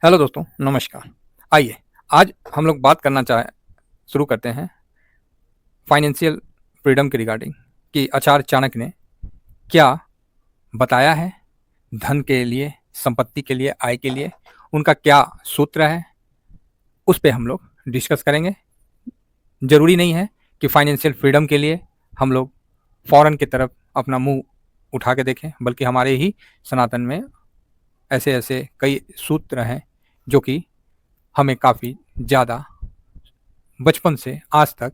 Hello दोस्तों, नमस्कार। आइए, आज हम लोग बात करना शुरू करते हैं फाइनेंशियल फ्रीडम के रिगार्डिंग कि आचार्य चाणक्य ने क्या बताया है धन के लिए, संपत्ति के लिए, आय के लिए, उनका क्या सूत्र है, उस पे हम लोग डिस्कस करेंगे। ज़रूरी नहीं है कि फाइनेंशियल फ्रीडम के लिए हम लोग फ़ॉरेन की तरफ अपना मुँह उठा के देखें, बल्कि हमारे ही सनातन में ऐसे ऐसे कई सूत्र हैं जो कि हमें काफ़ी ज़्यादा बचपन से आज तक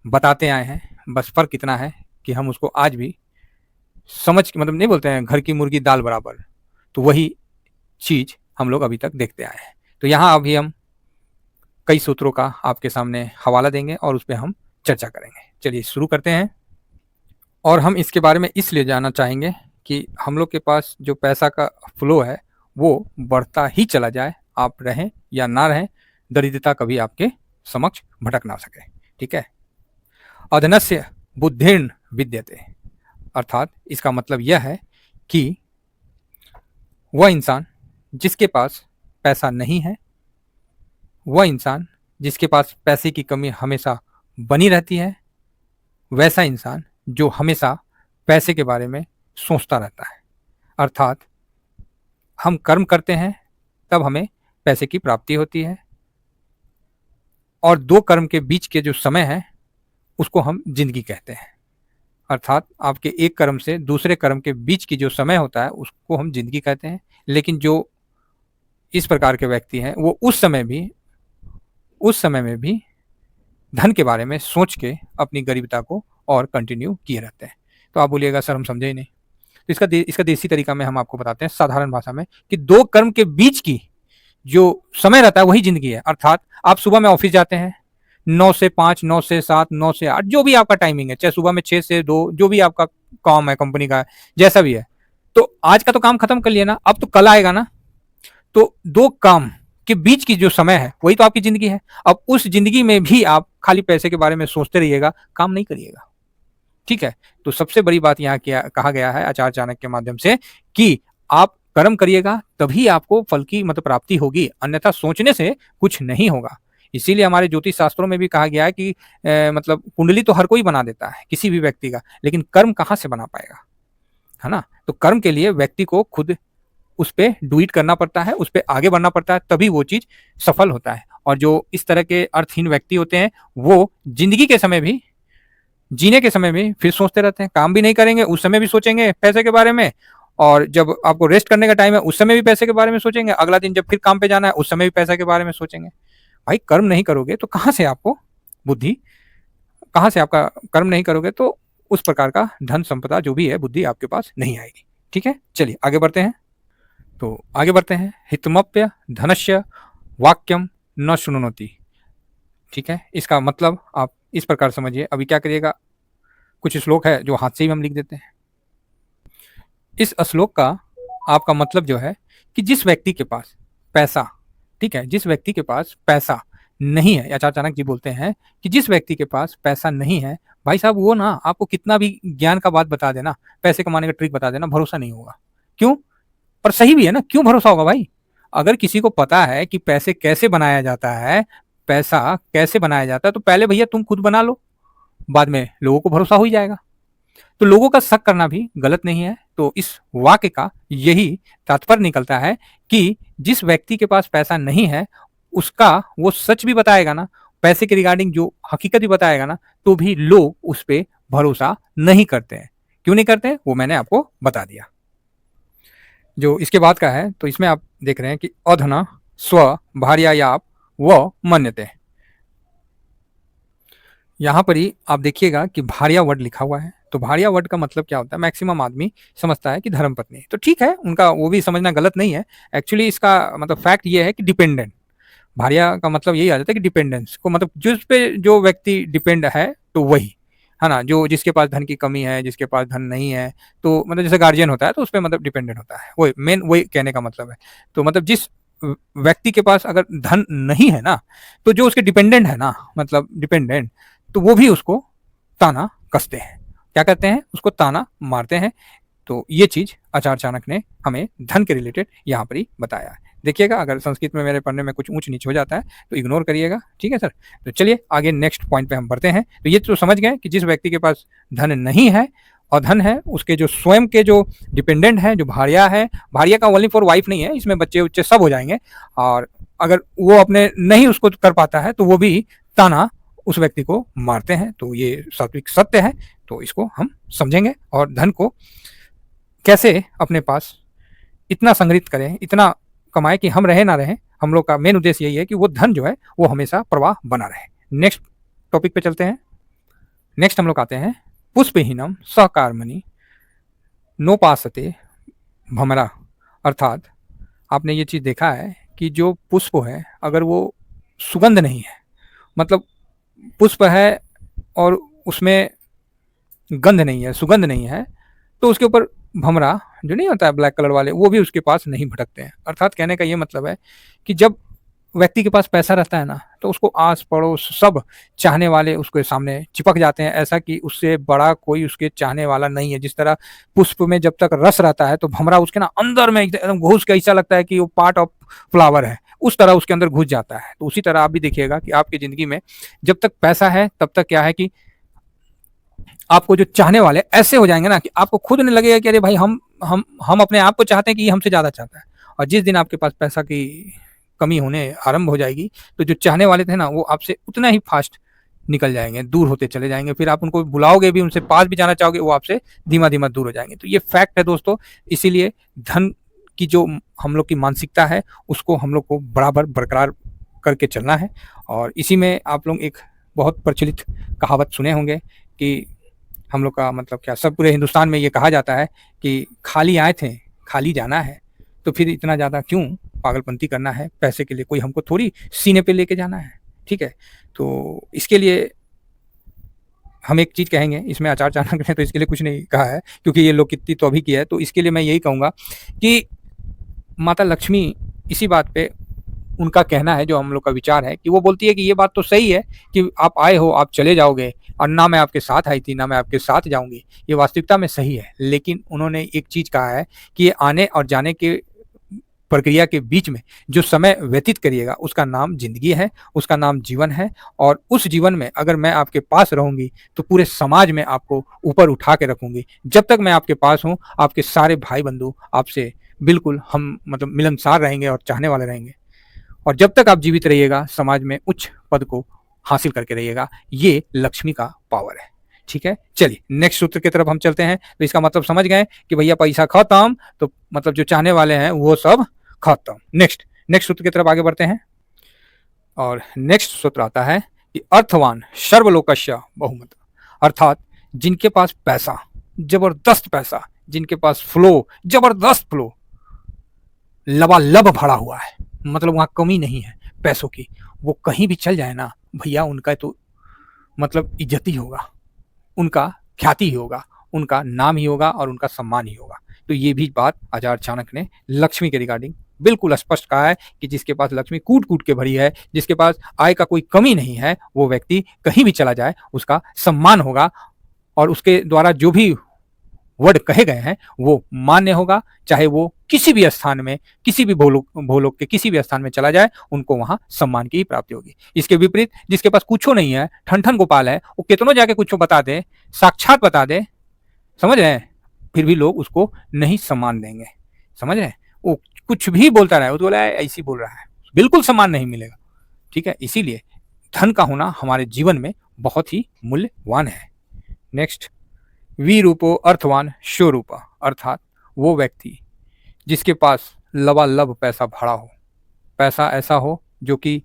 बताते आए हैं। बस फ़र्क इतना है कि हम उसको आज भी समझ के, मतलब नहीं बोलते हैं घर की मुर्गी दाल बराबर, तो वही चीज़ हम लोग अभी तक देखते आए हैं। तो यहाँ अभी हम कई सूत्रों का आपके सामने हवाला देंगे और उस पे हम चर्चा करेंगे। चलिए शुरू करते हैं। और हम इसके बारे में इसलिए जानना चाहेंगे कि हम लोग के पास जो पैसा का फ्लो है वो बढ़ता ही चला जाए, आप रहें या ना रहें, दरिद्रता कभी आपके समक्ष भटक ना सके। ठीक है। अधनस्य बुद्धिर्न विद्यते, अर्थात इसका मतलब यह है कि वह इंसान जिसके पास पैसा नहीं है, वह इंसान जिसके पास पैसे की कमी हमेशा बनी रहती है, वैसा इंसान जो हमेशा पैसे के बारे में सोचता रहता है। अर्थात हम कर्म करते हैं तब हमें पैसे की प्राप्ति होती है, और दो कर्म के बीच के जो समय है उसको हम जिंदगी कहते हैं। अर्थात आपके एक कर्म से दूसरे कर्म के बीच की जो समय होता है उसको हम जिंदगी कहते हैं। लेकिन जो इस प्रकार के व्यक्ति हैं वो उस समय में भी धन के बारे में सोच के अपनी गरीबता को और कंटिन्यू किए रहते हैं। तो आप बोलिएगा सर हम समझे ही नहीं। तो इसका देसी तरीका में हम आपको बताते हैं साधारण भाषा में कि दो कर्म के बीच की जो समय रहता है वही जिंदगी है। अर्थात आप सुबह में ऑफिस जाते हैं 9 से 5, 9 से 7, 9 से 8, जो भी आपका टाइमिंग है, चाहे सुबह में 6 से 2, जो भी आपका काम है कंपनी का, जैसा भी है, तो आज का तो काम खत्म कर लिया ना, अब तो कल आएगा ना। तो दो काम के बीच की जो समय है वही तो आपकी जिंदगी है। अब उस जिंदगी में भी आप खाली पैसे के बारे में सोचते रहिएगा, काम नहीं करिएगा। ठीक है। तो सबसे बड़ी बात यहाँ क्या कहा गया है आचार्य चाणक्य के माध्यम से कि आप कर्म करिएगा तभी आपको फल की मतलब प्राप्ति होगी, अन्यथा सोचने से कुछ नहीं होगा। इसीलिए हमारे ज्योतिष शास्त्रों में भी कहा गया है कि मतलब कुंडली तो हर कोई बना देता है किसी भी व्यक्ति का, लेकिन कर्म कहाँ से बना पाएगा, है ना। तो कर्म के लिए व्यक्ति को खुद उस पर डुइट करना पड़ता है, उस पर आगे बढ़ना पड़ता है, तभी वो चीज सफल होता है। और जो इस तरह के अर्थहीन व्यक्ति होते हैं वो जिंदगी के समय भी, जीने के समय भी फिर सोचते रहते हैं, काम भी नहीं करेंगे उस समय भी सोचेंगे पैसे के बारे में, और जब आपको रेस्ट करने का टाइम है उस समय भी पैसे के बारे में सोचेंगे, अगला दिन जब फिर काम पे जाना है उस समय भी पैसे के बारे में सोचेंगे। भाई कर्म नहीं करोगे तो कहाँ से आपको बुद्धि, कहाँ से आपका कर्म नहीं करोगे तो उस प्रकार का धन संपदा जो भी है बुद्धि आपके पास नहीं आएगी। ठीक है, चलिए आगे बढ़ते हैं। तो आगे बढ़ते हैं। हितमप्य धनस्य वाक्यम न शुनोति। ठीक है, इसका मतलब आप इस प्रकार समझिए। अभी क्या करिएगा, कुछ श्लोक है जो हाथ से ही हम लिख देते हैं। इस श्लोक का आपका मतलब जो है कि जिस व्यक्ति के पास पैसा, ठीक है, जिस व्यक्ति के पास पैसा नहीं है, आचार्य चाणक्य जी बोलते हैं कि जिस व्यक्ति के पास पैसा नहीं है, भाई साहब वो ना आपको कितना भी ज्ञान का बात बता देना, पैसे कमाने का ट्रिक बता देना, भरोसा नहीं होगा। क्यों? पर सही भी है ना, क्यों भरोसा होगा भाई? अगर किसी को पता है कि पैसे कैसे बनाया जाता है, पैसा कैसे बनाया जाता है, तो पहले भैया तुम खुद बना लो, बाद में लोगों को भरोसा हो ही जाएगा। तो लोगों का शक करना भी गलत नहीं है। तो इस वाक्य का यही तात्पर्य निकलता है कि जिस व्यक्ति के पास पैसा नहीं है उसका वो सच भी बताएगा ना, पैसे के रिगार्डिंग जो हकीकत भी बताएगा ना, तो भी लोग उस पर भरोसा नहीं करते हैं। क्यों नहीं करते हैं वो मैंने आपको बता दिया। जो इसके बाद का है तो इसमें आप देख रहे हैं कि अधना स्व भार्यायाप व मन्यते। यहाँ पर ही आप देखिएगा कि भार्या वर्ड लिखा हुआ है। तो भार्या वर्ड का मतलब क्या होता है, मैक्सिमम आदमी समझता है कि धर्मपत्नी। तो ठीक है, उनका वो भी समझना गलत नहीं है। एक्चुअली इसका मतलब फैक्ट ये है कि डिपेंडेंट, भार्या का मतलब यही आ जाता है कि डिपेंडेंस को, मतलब जिस पे जो व्यक्ति डिपेंड है तो वही, है ना, जो जिसके पास धन की कमी है, जिसके पास धन नहीं है, तो मतलब जैसे गार्जियन होता है तो उस पर मतलब डिपेंडेंट होता है, वही मेन वही कहने का मतलब है। तो मतलब जिस व्यक्ति के पास अगर धन नहीं है ना, तो जो उसके डिपेंडेंट है ना, मतलब डिपेंडेंट, तो वो भी उसको ताना कसते हैं। क्या करते हैं? उसको ताना मारते हैं। तो ये चीज आचार्य चाणक्य ने हमें धन के रिलेटेड यहाँ पर ही बताया है। देखिएगा, अगर संस्कृत में मेरे पढ़ने में कुछ ऊंच नीच हो जाता है तो इग्नोर करिएगा, ठीक है सर। तो चलिए आगे नेक्स्ट पॉइंट पे हम बढ़ते हैं। तो ये तो समझ गए कि जिस व्यक्ति के पास धन नहीं है और धन है, उसके जो स्वयं के जो डिपेंडेंट हैं, जो भाड़िया है, भाड़िया का ओनली फॉर वाइफ नहीं है, इसमें बच्चे उच्चे सब हो जाएंगे, और अगर वो अपने नहीं उसको कर पाता है तो वो भी ताना उस व्यक्ति को मारते हैं। तो ये सात्विक सत्य है, तो इसको हम समझेंगे और धन को कैसे अपने पास इतना संग्रहित करें, इतना कमाए कि हम रहे ना रहे। हम लोग का मेन उद्देश्य यही है कि वो धन जो है वो हमेशा प्रवाह बना रहे। नेक्स्ट टॉपिक पे चलते हैं। नेक्स्ट हम लोग आते हैं पुष्पहीनम सहकर्मणि नोपासते भमरा, अर्थात आपने ये चीज़ देखा है कि जो पुष्प है अगर वो सुगंध नहीं है, मतलब पुष्प है और उसमें गंध नहीं है, सुगंध नहीं है, तो उसके ऊपर भमरा जो नहीं होता है ब्लैक कलर वाले, वो भी उसके पास नहीं भटकते हैं। अर्थात कहने का ये मतलब है कि जब व्यक्ति के पास पैसा रहता है ना, तो उसको आस पड़ोस सब चाहने वाले उसके सामने चिपक जाते हैं, ऐसा कि उससे बड़ा कोई उसके चाहने वाला नहीं है। जिस तरह पुष्प में जब तक रस रहता है तो भमरा उसके ना अंदर में एकदम घुस के ऐसा लगता है कि वो पार्ट ऑफ फ्लावर है, उस तरह उसके अंदर घुस जाता है। तो उसी तरह आप भी देखिएगा कि आपकी जिंदगी में जब तक पैसा है तब तक क्या है कि आपको जो चाहने वाले ऐसे हो जाएंगे ना कि आपको खुद नहीं लगेगा कि अरे भाई हम अपने आप को चाहते हैं कि ये हमसे ज़्यादा चाहता है। और जिस दिन आपके पास पैसा की कमी होने आरंभ हो जाएगी तो जो चाहने वाले थे ना वो आपसे उतना ही फास्ट निकल जाएंगे, दूर होते चले जाएंगे। फिर आप उनको बुलाओगे भी, उनसे पास भी जाना चाहोगे, वो आपसे धीमा धीमा दूर हो जाएंगे। तो ये फैक्ट है दोस्तों। इसीलिए धन की जो हम लोग की मानसिकता है उसको हम लोग को बराबर बरकरार करके चलना है। और इसी में आप लोग एक बहुत प्रचलित कहावत सुने होंगे कि हम लोग का मतलब क्या, सब पूरे हिंदुस्तान में ये कहा जाता है कि खाली आए थे खाली जाना है, तो फिर इतना ज़्यादा क्यों पागलपंती करना है पैसे के लिए, कोई हमको थोड़ी सीने पे लेके जाना है, ठीक है। तो इसके लिए हम एक चीज़ कहेंगे, इसमें आचार्य चाणक्य ने तो इसके लिए कुछ नहीं कहा है क्योंकि ये लोकोक्ति तो अभी की है। तो इसके लिए मैं यही कहूँगा कि माता लक्ष्मी, इसी बात पे उनका कहना है, जो हम लोग का विचार है कि वो बोलती है कि ये बात तो सही है कि आप आए हो आप चले जाओगे, और ना मैं आपके साथ आई थी ना मैं आपके साथ जाऊंगी, ये वास्तविकता में सही है। लेकिन उन्होंने एक चीज़ कहा है कि ये आने और जाने के प्रक्रिया के बीच में जो समय व्यतीत करिएगा उसका नाम जिंदगी है, उसका नाम जीवन है। और उस जीवन में अगर मैं आपके पास रहूंगी तो पूरे समाज में आपको ऊपर उठा के रखूंगी। जब तक मैं आपके पास हूँ आपके सारे भाई बंधु आपसे बिल्कुल हम मतलब मिलनसार रहेंगे और चाहने वाले रहेंगे। और जब तक आप जीवित रहिएगा समाज में उच्च पद को हासिल करके रहिएगा। ये लक्ष्मी का पावर है, ठीक है। चलिए नेक्स्ट सूत्र की तरफ हम चलते हैं। तो इसका मतलब समझ गए कि भैया पैसा खत्म, तो मतलब जो चाहने वाले हैं वो सब खत्म। नेक्स्ट सूत्र की तरफ आगे बढ़ते हैं और नेक्स्ट सूत्र आता है कि अर्थवान सर्वलोकस्य बहुमत, अर्थात जिनके पास पैसा, जबरदस्त पैसा, जिनके पास फ्लो, जबरदस्त फ्लो, लबालब भरा हुआ है, मतलब वहां कमी नहीं है पैसों की, वो कहीं भी चल जाए ना भैया उनका तो मतलब इज्जत ही होगा, उनका ख्याति ही होगा, उनका नाम ही होगा और उनका सम्मान ही होगा। तो ये भी बात आचार्य चाणक्य ने लक्ष्मी के रिगार्डिंग बिल्कुल स्पष्ट कहा है कि जिसके पास लक्ष्मी कूट कूट के भरी है, जिसके पास आय का कोई कमी नहीं है, वो व्यक्ति कहीं भी चला जाए उसका सम्मान होगा और उसके द्वारा जो भी वर्ड कहे गए हैं वो मान्य होगा। चाहे वो किसी भी स्थान में, किसी भी भूलोक के किसी भी स्थान में चला जाए, उनको वहां सम्मान की प्राप्ति होगी। इसके विपरीत जिसके पास कुछो नहीं है, ठन गोपाल है, वो कितनों जाके कुछ बता दे, साक्षात बता दे, समझ रहे हैं, फिर भी लोग उसको नहीं सम्मान देंगे। समझ रहे हैं, वो कुछ भी बोलता रहे, वो तो बोला है ऐसी बोल रहा है, बिल्कुल सम्मान नहीं मिलेगा, ठीक है। इसीलिए धन का होना हमारे जीवन में बहुत ही मूल्यवान है। नेक्स्ट, विरूपो अर्थवान शोरूपा, अर्थात वो व्यक्ति जिसके पास लबालब पैसा भरा हो, पैसा ऐसा हो जो कि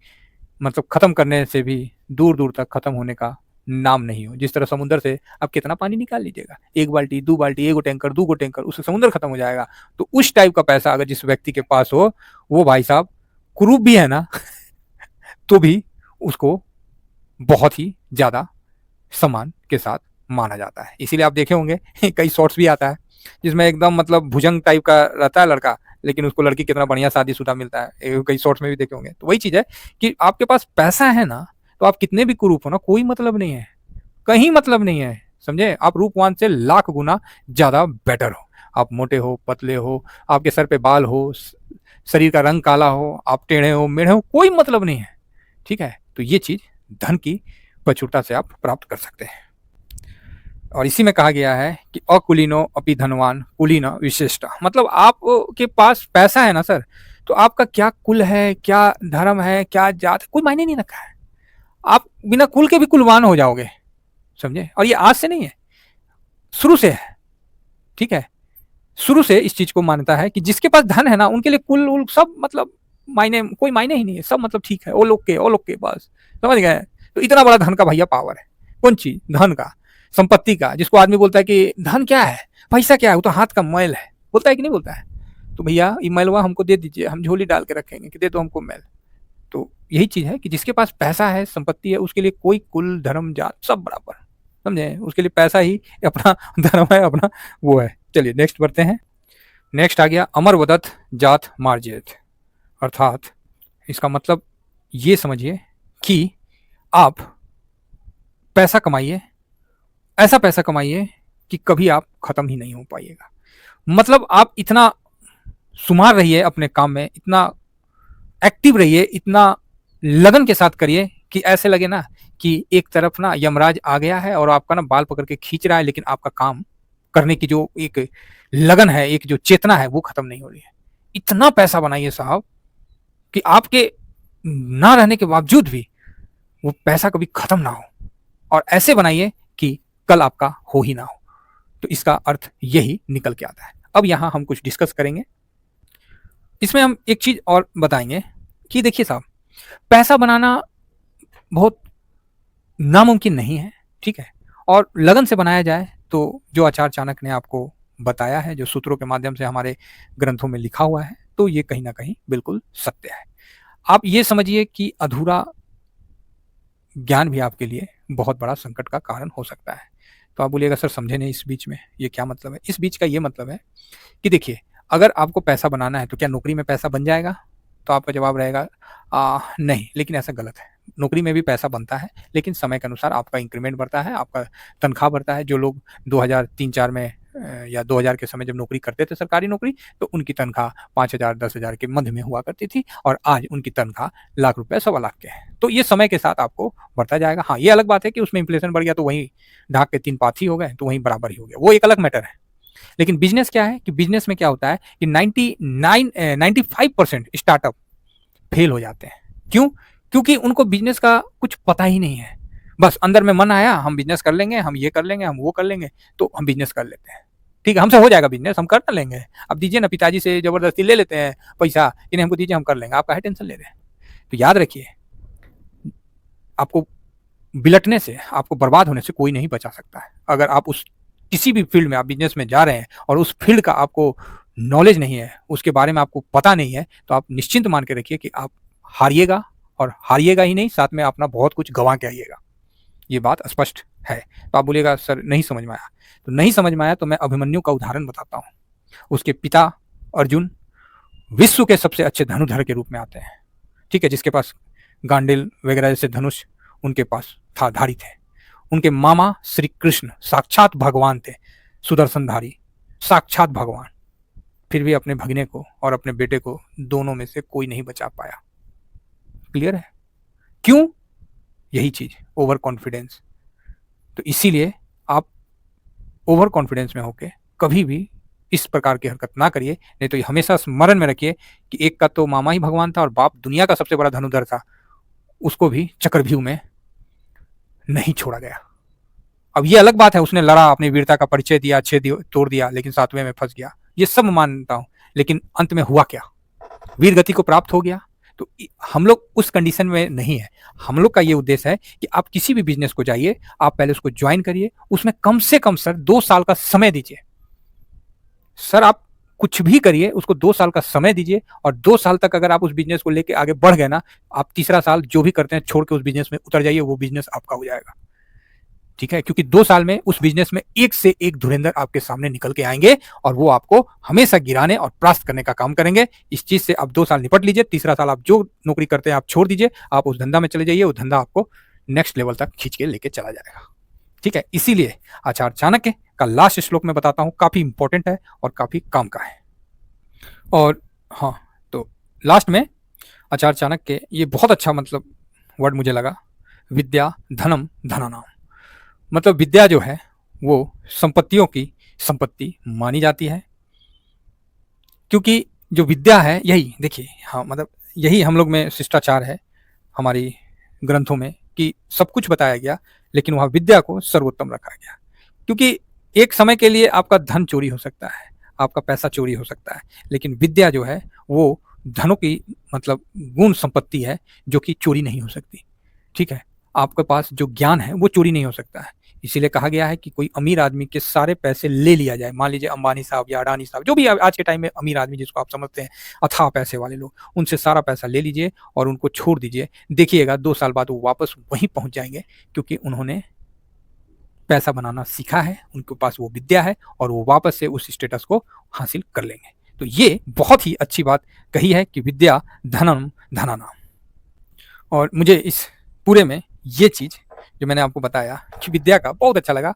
मतलब खत्म करने से भी दूर दूर तक खत्म होने का नाम नहीं हो। जिस तरह समुद्र से आप कितना पानी निकाल लीजिएगा, एक बाल्टी, दो बाल्टी, एक टैंकर, दो टैंकर, उससे समुद्र खत्म हो जाएगा। तो उस टाइप का पैसा अगर जिस व्यक्ति के पास हो, वो भाई साहब कुरूप भी है ना तो भी उसको बहुत ही ज्यादा सम्मान के साथ माना जाता है। इसीलिए आप देखे होंगे कई शॉर्ट्स भी आता है जिसमें एकदम मतलब भुजंग टाइप का रहता है लड़का, लेकिन उसको लड़की कितना बढ़िया शादीशुदा मिलता है, कई शॉर्ट्स में भी देखे होंगे। तो वही चीज है कि आपके पास पैसा है ना, तो आप कितने भी कुरूप हो ना, कोई मतलब नहीं है, कहीं मतलब नहीं है, समझे। आप रूपवान से लाख गुना ज्यादा बेटर हो। आप मोटे हो, पतले हो, आपके सर पे बाल हो, शरीर का रंग काला हो, आप टेढ़े हो, मेढ़े हो, कोई मतलब नहीं है। ठीक है, तो ये चीज धन की प्रचुरता से आप प्राप्त कर सकते हैं। और इसी में कहा गया है कि अकुलीनो अपि धनवान कुलीन विशिष्टा, मतलब आपके पास पैसा है ना सर, तो आपका क्या कुल है, क्या धर्म है, क्या जात है, कोई मायने नहीं रखा है। आप बिना कुल के भी कुलवान हो जाओगे, समझे। और ये आज से नहीं है, शुरू से है। ठीक है, शुरू से इस चीज को मानता है कि जिसके पास धन है ना, उनके लिए कुल उल सब मतलब मायने, कोई मायने ही नहीं है, सब मतलब ठीक है, वो लोग के पास, समझ गए। तो इतना बड़ा धन का भैया पावर है। कौन चीज? धन का, संपत्ति का। जिसको आदमी बोलता है कि धन क्या है, पैसा क्या है, वो तो हाथ का मैल है, बोलता है कि नहीं बोलता है। तो भैया ये मैलवा हमको दे दीजिए, हम झोली डाल के रखेंगे कि दे दो हमको मैल। तो यही चीज है कि जिसके पास पैसा है, संपत्ति है, उसके लिए कोई कुल धर्म जात सब बराबर, समझे। उसके लिए पैसा ही अपना धर्म है, अपना वो है। चलिए नेक्स्ट बढ़ते हैं। नेक्स्ट आ गया अमर वदत जात मार्जित, अर्थात इसका मतलब ये समझिए कि आप पैसा कमाइए, ऐसा पैसा कमाइए कि कभी आप खत्म ही नहीं हो पाइएगा। मतलब आप इतना सुमार रहिए अपने काम में, इतना एक्टिव रहिए, इतना लगन के साथ करिए कि ऐसे लगे ना कि एक तरफ ना यमराज आ गया है और आपका ना बाल पकड़ के खींच रहा है, लेकिन आपका काम करने की जो एक लगन है, एक जो चेतना है, वो खत्म नहीं हो रही है। इतना पैसा बनाइए साहब कि आपके ना रहने के बावजूद भी वो पैसा कभी खत्म ना हो, और ऐसे बनाइए कि कल आपका हो ही ना हो। तो इसका अर्थ यही निकल के आता है। अब यहां हम कुछ डिस्कस करेंगे। इसमें हम एक चीज और बताएंगे कि देखिए साहब, पैसा बनाना बहुत नामुमकिन नहीं है, ठीक है। और लगन से बनाया जाए तो जो आचार्य चाणक्य ने आपको बताया है, जो सूत्रों के माध्यम से हमारे ग्रंथों में लिखा हुआ है, तो ये कहीं ना कहीं बिल्कुल सत्य है। आप ये समझिए कि अधूरा ज्ञान भी आपके लिए बहुत बड़ा संकट का कारण हो सकता है। तो आप बोलिएगा सर समझे नहीं इस बीच में, ये क्या मतलब है? इस बीच का ये मतलब है कि देखिए, अगर आपको पैसा बनाना है तो क्या नौकरी में पैसा बन जाएगा? तो आपका जवाब रहेगा नहीं, लेकिन ऐसा गलत है। नौकरी में भी पैसा बनता है, लेकिन समय के अनुसार आपका इंक्रीमेंट बढ़ता है, आपका तनख्वाह बढ़ता है। जो लोग 2003-4 में या 2000 के समय जब नौकरी करते थे, सरकारी नौकरी, तो उनकी तनख्वाह 5000 10,000 के मध्य में हुआ करती थी, और आज उनकी तनख्वाह लाख रुपए, 1.25 लाख के है। तो ये समय के साथ आपको बढ़ता जाएगा। हाँ, ये अलग बात है कि उसमें इन्फ्लेशन बढ़ गया तो वहीं ढाक के 3 पाथी हो गए, तो वहीं बराबर ही हो गया, वो एक अलग मैटर है। लेकिन बिजनेस क्या है कि बिजनेस में क्या होता है कि 95% स्टार्टअप फेल हो जाते हैं। क्यों? क्योंकि उनको बिजनेस का कुछ पता ही नहीं है। बस अंदर में मन आया, हम बिजनेस कर लेंगे, हम ये कर लेंगे, हम वो कर लेंगे, तो हम बिजनेस कर लेते हैं। ठीक है, हमसे हो जाएगा बिजनेस, हम कर ना लेंगे। अब दीजिए ना, पिताजी से जबरदस्ती ले लेते हैं पैसा, इन्हें हमको दीजिए, हम कर लेंगे। आप काहे टेंशन ले रहे हैं? तो याद रखिए, आपको बिलटने से, आपको बर्बाद होने से कोई नहीं बचा सकता है। अगर आप उस किसी भी फील्ड में, आप बिजनेस में जा रहे हैं और उस फील्ड का आपको नॉलेज नहीं है, उसके बारे में आपको पता नहीं है, तो आप निश्चिंत मान के रखिए कि आप हारिएगा, और हारिएगा ही नहीं, साथ में अपना बहुत कुछ गंवा के आइएगा। ये बात स्पष्ट है। तो आप बोलिएगा सर नहीं समझ में आया। तो नहीं समझ में आया तो मैं अभिमन्यु का उदाहरण बताता हूँ। उसके पिता अर्जुन विश्व के सबसे अच्छे धनुधर के रूप में आते हैं, ठीक है, जिसके पास गांडिल वगैरह जैसे धनुष उनके पास था, धारी थे। उनके मामा श्री कृष्ण साक्षात भगवान थे, सुदर्शनधारी, साक्षात भगवान। फिर भी अपने भगने को और अपने बेटे को, दोनों में से कोई नहीं बचा पाया। क्लियर है? क्यों? यही चीज, ओवर कॉन्फिडेंस। तो इसीलिए आप ओवर कॉन्फिडेंस में होके कभी भी इस प्रकार की हरकत ना करिए, नहीं तो हमेशा स्मरण में रखिए कि एक का तो मामा ही भगवान था और बाप दुनिया का सबसे बड़ा धनुधर था, उसको भी चक्रव्यूह में नहीं छोड़ा गया। अब ये अलग बात है, उसने लड़ा, अपनी वीरता का परिचय दिया, तोड़ दिया, लेकिन 7वें में फंस गया, ये सब मानता हूं। लेकिन अंत में हुआ क्या? वीर गति को प्राप्त हो गया। तो हम लोग उस कंडीशन में नहीं है। हम लोग का ये उद्देश्य है कि आप किसी भी बिजनेस को जाइए, आप पहले उसको ज्वाइन करिए, उसमें कम से कम सर 2 साल का समय दीजिए। सर आप कुछ भी करिए, उसको 2 साल का समय दीजिए, और 2 साल तक अगर आप उस बिजनेस को लेके आगे बढ़ गए ना, आप तीसरा साल जो भी करते हैं छोड़ के उस बिजनेस में उतर जाइए, वो बिजनेस आपका हो जाएगा। ठीक है, क्योंकि 2 साल में उस बिजनेस में एक से एक धुरंधर आपके सामने निकल के आएंगे, और वो आपको हमेशा गिराने और परास्त करने का काम करेंगे। इस चीज से आप 2 साल निपट लीजिए, तीसरा साल आप जो नौकरी करते हैं आप छोड़ दीजिए, आप उस धंधा में चले जाइए, वो धंधा आपको नेक्स्ट लेवल तक खींच के लेके चला जाएगा। ठीक है, इसीलिए आचार्य चाणक्य का लास्ट श्लोक में बताता हूं, काफी इंपॉर्टेंट है और काफी काम का है। और हाँ, तो लास्ट में आचार्य चाणक्य ये बहुत अच्छा मतलब वर्ड मुझे लगा, विद्या धनम धनानाम। मतलब विद्या जो है वो संपत्तियों की संपत्ति मानी जाती है, क्योंकि जो विद्या है यही देखिए, हाँ मतलब यही हम लोग में शिष्टाचार है हमारी ग्रंथों में कि सब कुछ बताया गया, लेकिन वहाँ विद्या को सर्वोत्तम रखा गया। क्योंकि एक समय के लिए आपका धन चोरी हो सकता है, आपका पैसा चोरी हो सकता है, लेकिन विद्या जो है वो धनों की मतलब गुण संपत्ति है जो कि चोरी नहीं हो सकती। ठीक है, आपके पास जो ज्ञान है वो चोरी नहीं हो सकता है। इसीलिए कहा गया है कि कोई अमीर आदमी के सारे पैसे ले लिया जाए, मान लीजिए अंबानी साहब या अडानी साहब, जो भी आज के टाइम में अमीर आदमी जिसको आप समझते हैं अथाह पैसे वाले लोग, उनसे सारा पैसा ले लीजिए और उनको छोड़ दीजिए। देखिएगा 2 साल बाद वो वापस वहीं पहुंच जाएंगे, क्योंकि उन्होंने पैसा बनाना सीखा है, उनके पास वो विद्या है और वो वापस से उस स्टेटस को हासिल कर लेंगे। तो ये बहुत ही अच्छी बात कही है कि विद्या धनम धनानाम। और मुझे इस पूरे में ये चीज़ जो मैंने आपको बताया कि विद्या का बहुत अच्छा लगा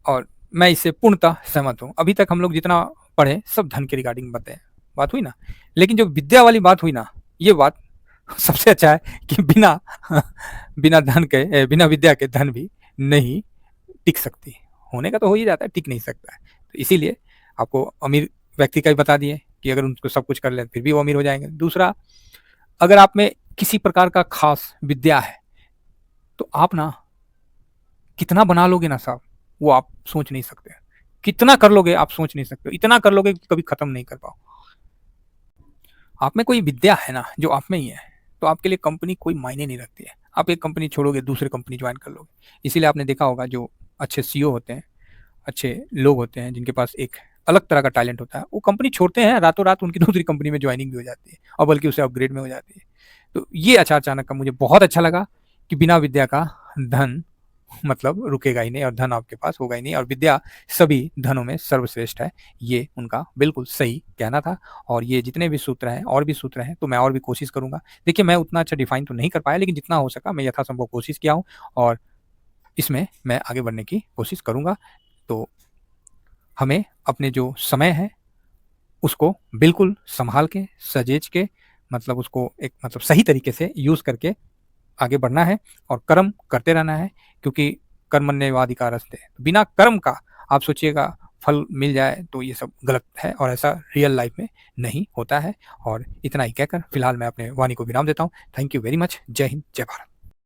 और मैं इससे पूर्णतः सहमत हूँ। अभी तक हम लोग जितना पढ़े सब धन के रिगार्डिंग बात हुई ना, लेकिन जो विद्या वाली बात हुई ना, ये बात सबसे अच्छा है कि बिना धन के बिना विद्या के धन भी नहीं टिक सकती। होने का तो हो ही जाता है, टिक नहीं सकता है। तो इसीलिए आपको अमीर व्यक्ति का भी बता दिए कि अगर उनको सब कुछ कर ले फिर भी वो अमीर हो जाएंगे। दूसरा, अगर आप में किसी प्रकार का खास विद्या है तो आप ना कितना बना लोगे ना साहब, वो आप सोच नहीं सकते। कितना कर लोगे आप सोच नहीं सकते, इतना कर लोगे कि कभी खत्म नहीं कर पाओ। आप में कोई विद्या है ना जो आप में ही है, तो आपके लिए कंपनी कोई मायने नहीं रखती है। आप एक कंपनी छोड़ोगे दूसरी कंपनी ज्वाइन कर लोगे। इसीलिए आपने देखा होगा जो अच्छे सीईओ होते हैं, अच्छे लोग होते हैं जिनके पास एक अलग तरह का टैलेंट होता है, वो कंपनी छोड़ते हैं रातों रात उनकी दूसरी कंपनी में ज्वाइनिंग भी हो जाती है और बल्कि उसे अपग्रेड में हो जाती है। तो ये आचार्य चाणक्य का मुझे बहुत अच्छा लगा कि बिना विद्या का धन मतलब रुकेगा ही नहीं और धन आपके पास होगा ही नहीं, और विद्या सभी धनों में सर्वश्रेष्ठ है। ये उनका बिल्कुल सही कहना था। और ये जितने भी सूत्र हैं और भी सूत्र हैं तो मैं और भी कोशिश करूंगा। देखिए मैं उतना अच्छा डिफाइन तो नहीं कर पाया, लेकिन जितना हो सका मैं यथासंभव कोशिश किया हूँ और इसमें मैं आगे बढ़ने की कोशिश करूंगा। तो हमें अपने जो समय है उसको बिल्कुल संभाल के सजेज के मतलब उसको एक मतलब सही तरीके से यूज़ करके आगे बढ़ना है और कर्म करते रहना है, क्योंकि कर्मण्येवाधिकारस्ते, बिना कर्म का आप सोचिएगा फल मिल जाए तो ये सब गलत है और ऐसा रियल लाइफ में नहीं होता है। और इतना ही कहकर फिलहाल मैं अपने वाणी को विराम देता हूँ। Thank you very much. जय हिंद, जय भारत।